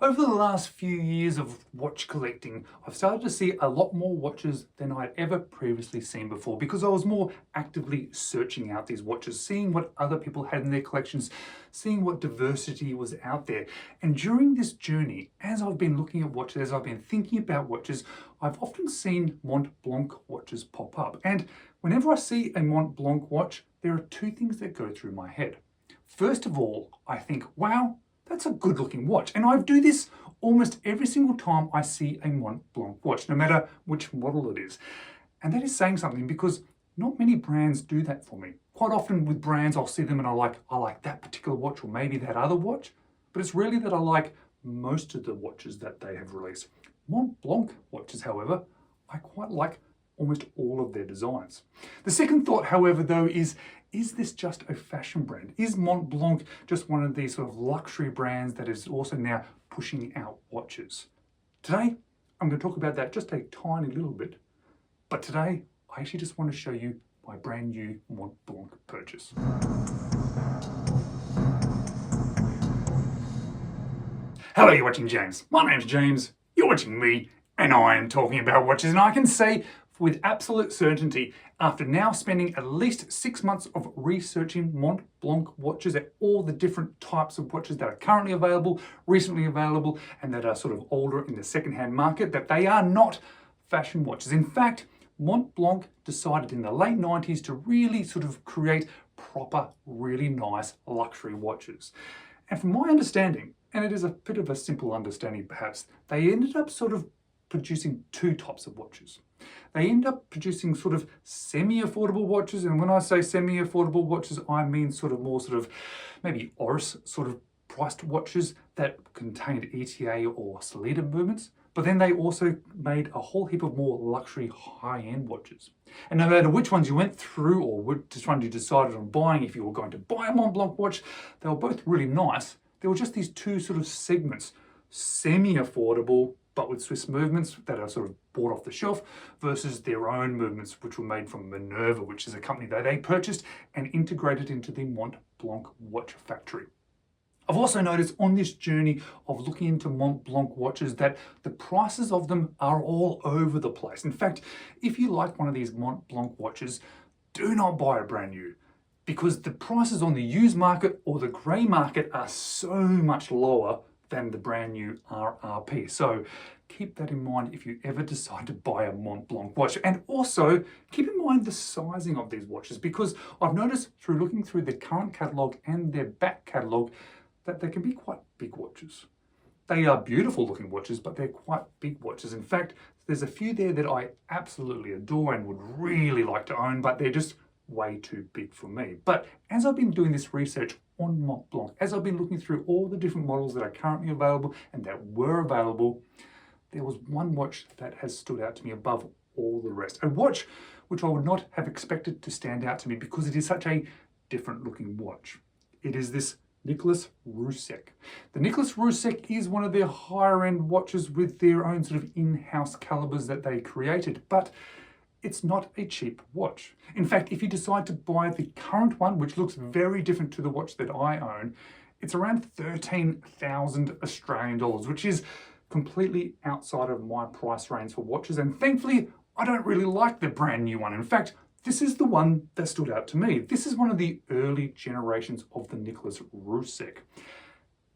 Over the last few years of watch collecting, I've started to see a lot more watches than I'd ever previously seen before because I was more actively searching out these watches, seeing what other people had in their collections, seeing what diversity was out there. And during this journey, as I've been looking at watches, as I've been thinking about watches, I've often seen Montblanc watches pop up. And whenever I see a Montblanc watch, there are two things that go through my head. First of all, I think, wow, that's a good looking watch. And I do this almost every single time I see a Montblanc watch, no matter which model it is. And that is saying something because not many brands do that for me. Quite often with brands, I'll see them and I like that particular watch or maybe that other watch, but it's rarely that I like most of the watches that they have released. Montblanc watches, however, I quite like almost all of their designs. The second thought, however, though, is this just a fashion brand? Is Montblanc just one of these sort of luxury brands that is also now pushing out watches? Today, I'm going to talk about that just a tiny little bit. But today, I actually just want to show you my brand new Montblanc purchase. Hello, you're watching James. My name's James, you're watching me, and I am talking about watches. And I can say with absolute certainty, after now spending at least 6 months of researching Montblanc watches at all the different types of watches that are currently available, recently available, and that are sort of older in the second-hand market, that they are not fashion watches. In fact, Montblanc decided in the late 90s to really sort of create proper, really nice luxury watches. And from my understanding, and it is a bit of a simple understanding perhaps, they ended up sort of producing two types of watches. They end up producing sort of semi-affordable watches, and when I say semi-affordable watches, I mean more maybe Oris sort of priced watches that contained ETA or Solida movements, but then they also made a whole heap of more luxury high-end watches. And no matter which ones you went through or which one you decided on buying, if you were going to buy a Montblanc watch, they were both really nice. There were just these two sort of segments, semi-affordable, but with Swiss movements that are sort of bought off the shelf versus their own movements, which were made from Minerva, which is a company that they purchased and integrated into the Montblanc watch factory. I've also noticed on this journey of looking into Montblanc watches that the prices of them are all over the place. In fact, if you like one of these Montblanc watches, do not buy a brand new, because the prices on the used market or the grey market are so much lower than the brand new RRP. So keep that in mind if you ever decide to buy a Montblanc watch. And also keep in mind the sizing of these watches, because I've noticed through looking through the current catalogue and their back catalogue that they can be quite big watches. They are beautiful looking watches, but they're quite big watches. In fact, there's a few there that I absolutely adore and would really like to own, but they're just way too big for me. But as I've been doing this research on Montblanc, as I've been looking through all the different models that are currently available and that were available, there was one watch that has stood out to me above all the rest. A watch which I would not have expected to stand out to me because it is such a different looking watch. It is this Nicolas Rieussec. The Nicolas Rieussec is one of their higher end watches with their own sort of in-house calibers that they created, but it's not a cheap watch. In fact, if you decide to buy the current one, which looks very different to the watch that I own, it's around 13,000 Australian dollars, which is completely outside of my price range for watches. And thankfully, I don't really like the brand new one. In fact, this is the one that stood out to me. This is one of the early generations of the Nicolas Rieussec.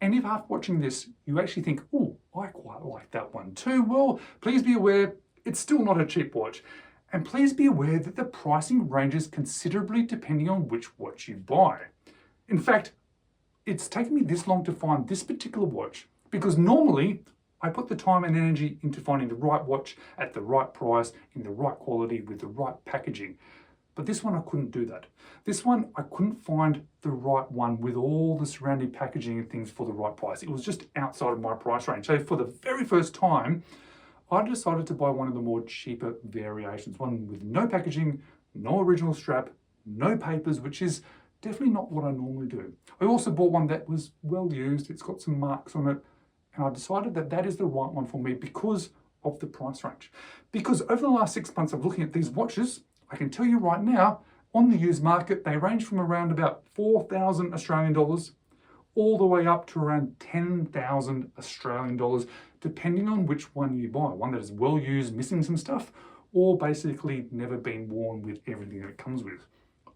And if after watching this, you actually think, oh, I quite like that one too, well, please be aware, it's still not a cheap watch. And please be aware that the pricing ranges considerably depending on which watch you buy. In fact, it's taken me this long to find this particular watch because normally I put the time and energy into finding the right watch at the right price, in the right quality, with the right packaging. But this one, I couldn't do that. This one, I couldn't find the right one with all the surrounding packaging and things for the right price. It was just outside of my price range. So for the very first time, I decided to buy one of the more cheaper variations, one with no packaging, no original strap, no papers, which is definitely not what I normally do. I also bought one that was well used, it's got some marks on it, and I decided that that is the right one for me because of the price range. Because over the last 6 months of looking at these watches, I can tell you right now, on the used market, they range from around about 4,000 Australian dollars all the way up to around 10,000 Australian dollars, depending on which one you buy. One that is well used, missing some stuff, or basically never been worn with everything that it comes with.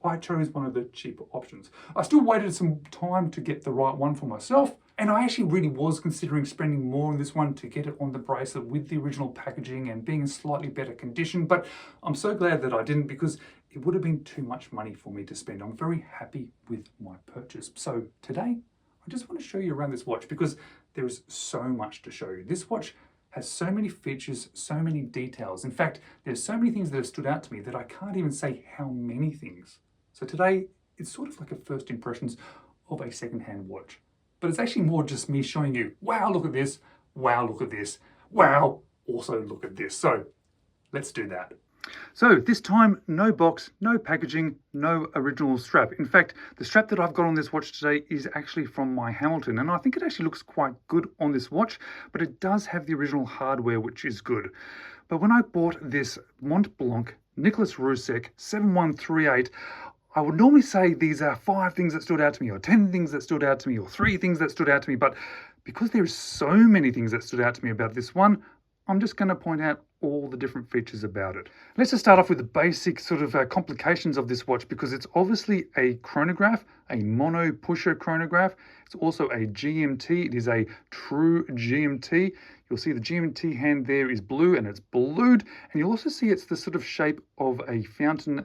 I chose one of the cheaper options. I still waited some time to get the right one for myself, and I actually really was considering spending more on this one to get it on the bracelet with the original packaging and being in slightly better condition, but I'm so glad that I didn't, because it would have been too much money for me to spend. I'm very happy with my purchase. So today, I just want to show you around this watch because there is so much to show you. This watch has so many features, so many details. In fact, there's so many things that have stood out to me that I can't even say how many things. So today, it's sort of like a first impressions of a second-hand watch. But it's actually more just me showing you, wow, look at this, wow, look at this, wow, also look at this. So let's do that. So this time, no box, no packaging, no original strap. In fact, the strap that I've got on this watch today is actually from my Hamilton, and I think it actually looks quite good on this watch, but it does have the original hardware, which is good. But when I bought this Montblanc Nicolas Rieussec 7138, I would normally say these are 5 things that stood out to me, or 10 things that stood out to me, or 3 things that stood out to me. But because there's so many things that stood out to me about this one, I'm just going to point out all the different features about it. Let's just start off with the basic sort of complications of this watch, because it's obviously a chronograph, a mono pusher chronograph. It's also a GMT. It is a true GMT. You'll see the GMT hand there is blue and it's blued. And you'll also see it's the sort of shape of a fountain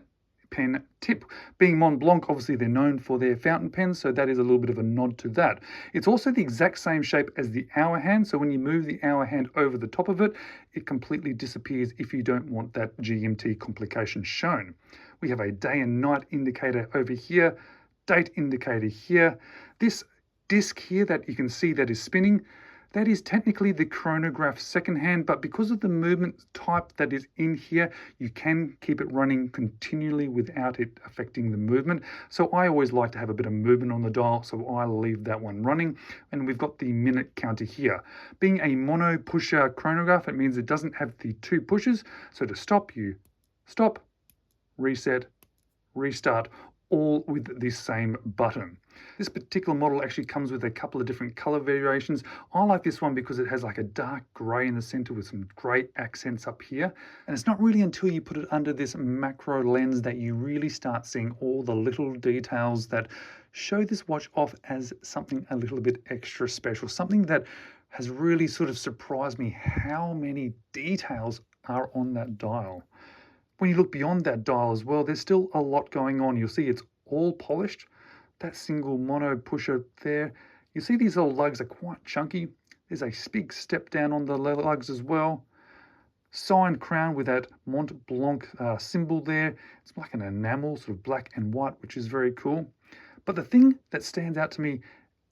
pen tip. Being Montblanc, obviously they're known for their fountain pens, so that is a little bit of a nod to that. It's also the exact same shape as the hour hand, so when you move the hour hand over the top of it, it completely disappears if you don't want that GMT complication shown. We have a day and night indicator over here, date indicator here. This disc here that you can see that is spinning, that is technically the chronograph second hand, but because of the movement type that is in here, you can keep it running continually without it affecting the movement. So I always like to have a bit of movement on the dial, so I leave that one running. And we've got the minute counter here. Being a mono pusher chronograph, it means it doesn't have the 2 pushes. So to stop, you stop, reset, restart, all with the same button. This particular model actually comes with a couple of different color variations. I like this one because it has like a dark gray in the center with some gray accents up here. And it's not really until you put it under this macro lens that you really start seeing all the little details that show this watch off as something a little bit extra special, something that has really sort of surprised me how many details are on that dial. When you look beyond that dial as well, there's still a lot going on. You'll see it's all polished. That single mono pusher there. You see these little lugs are quite chunky. There's a big step down on the lugs as well. Signed crown with that Montblanc symbol there. It's like an enamel, sort of black and white, which is very cool. But the thing that stands out to me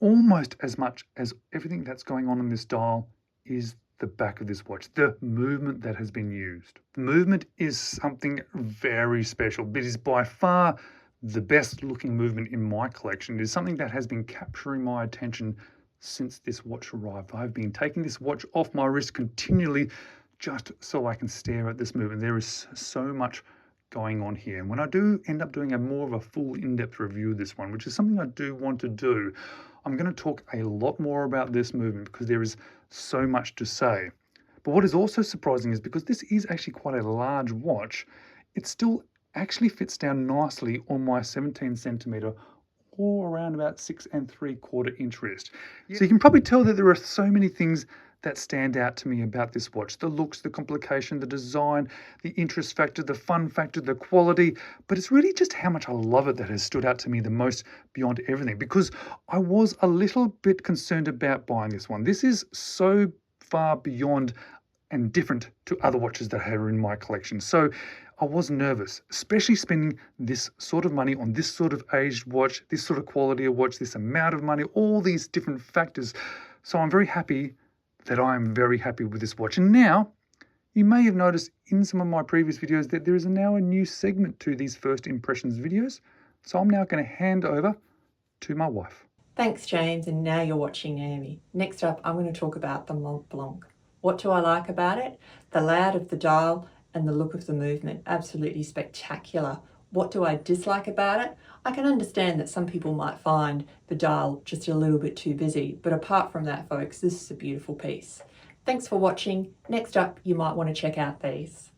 almost as much as everything that's going on in this dial is the back of this watch, the movement that has been used. The movement is something very special. It is by far the best looking movement in my collection. It is something that has been capturing my attention since this watch arrived. I've been taking this watch off my wrist continually just so I can stare at this movement. There is so much going on here. And when I do end up doing more of a full in-depth review of this one, which is something I do want to do, I'm going to talk a lot more about this movement because there is so much to say. But what is also surprising is because this is actually quite a large watch, it still actually fits down nicely on my 17 centimeter or around about 6 3/4 inch wrist. So you can probably tell that there are so many things that stand out to me about this watch. The looks, the complication, the design, the interest factor, the fun factor, the quality. But it's really just how much I love it that has stood out to me the most beyond everything, because I was a little bit concerned about buying this one. This is so far beyond and different to other watches that are in my collection. So I was nervous, especially spending this sort of money on this sort of aged watch, this sort of quality of watch, this amount of money, all these different factors. So I'm very happy that I'm very happy with this watch. And now, you may have noticed in some of my previous videos that there is now a new segment to these first impressions videos. So I'm now going to hand over to my wife. Thanks, James, and now you're watching Naomi. Next up, I'm going to talk about the Montblanc. What do I like about it? The layout of the dial and the look of the movement, absolutely spectacular. What do I dislike about it? I can understand that some people might find the dial just a little bit too busy, but apart from that, folks, this is a beautiful piece. Thanks for watching. Next up, you might want to check out these.